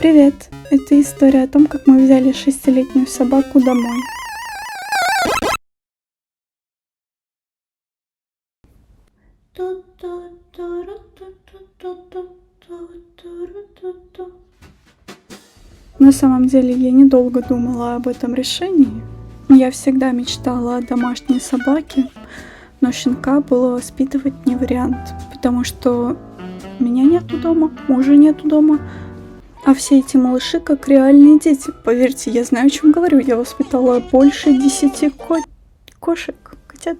Привет! Это история о том, как мы взяли 6-летнюю собаку домой. На самом деле я недолго думала об этом решении. Я всегда мечтала о домашней собаке, но щенка было воспитывать не вариант, потому что меня нету дома, мужа нету дома, а все эти малыши как реальные дети. Поверьте, я знаю, о чем говорю. Я воспитала больше 10 кошек, котят.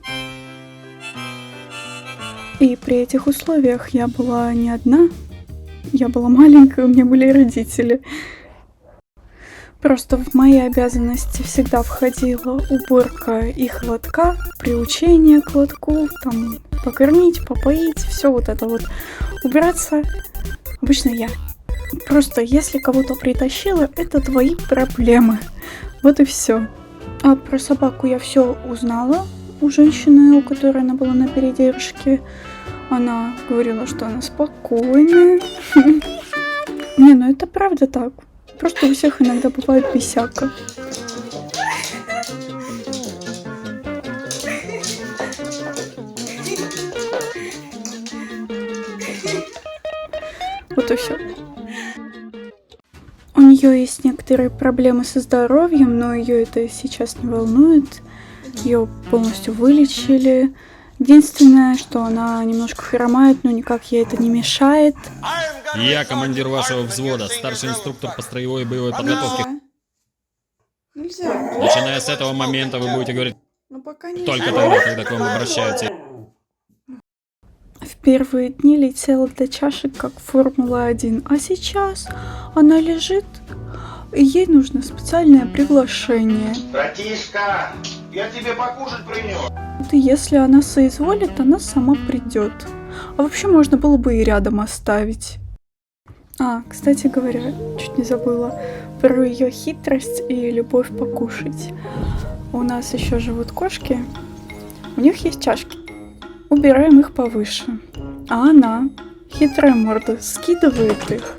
И при этих условиях я была не одна. Я была маленькая, у меня были родители. Просто в мои обязанности всегда входила уборка их лотка, приучение к лотку, там, покормить, попоить, все вот это вот. Убираться обычно я. Просто если кого-то притащила, это твои проблемы. Вот и все. А про собаку я все узнала у женщины, у которой она была на передержке. Она говорила, что она спокойная. Не, ну это правда так. Просто у всех иногда бывает бесяка. Вот и все. У нее есть некоторые проблемы со здоровьем, но ее это сейчас не волнует. Ее полностью вылечили. Единственное, что она немножко хромает, но никак ей это не мешает. Я командир вашего взвода, старший инструктор по строевой и боевой подготовке. Нельзя. Начиная с этого момента вы будете говорить только тогда, когда к вам обращаются. В первые дни летела до чашек как Формула-1, а сейчас она лежит, и ей нужно специальное приглашение. Братишка, я тебе покушать принес. И если она соизволит, она сама придет. А вообще можно было бы и рядом оставить. Кстати говоря, чуть не забыла про ее хитрость и любовь покушать. У нас еще живут кошки, у них есть чашки. Убираем их повыше. А она, хитрая морда, скидывает их.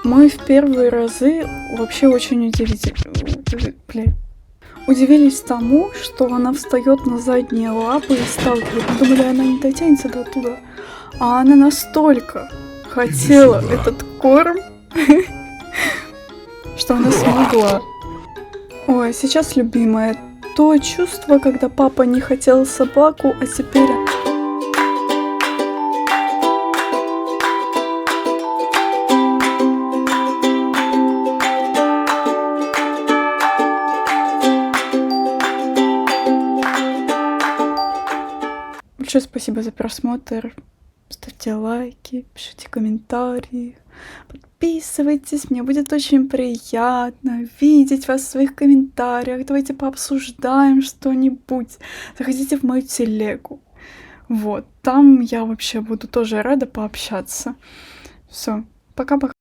Мы в первые разы вообще очень удивились тому, что она встает на задние лапы и сталкивает. Мы думали, она не дотянется до туда. А она настолько хотела этот корм, что она смогла. Ой, сейчас любимое. То чувство, когда папа не хотел собаку, а теперь... Большое спасибо за просмотр. Ставьте лайки, пишите комментарии, подписывайтесь. Мне будет очень приятно видеть вас в своих комментариях. Давайте пообсуждаем что-нибудь. Заходите в мою телегу. Вот, там я вообще буду тоже рада пообщаться. Все, пока-пока.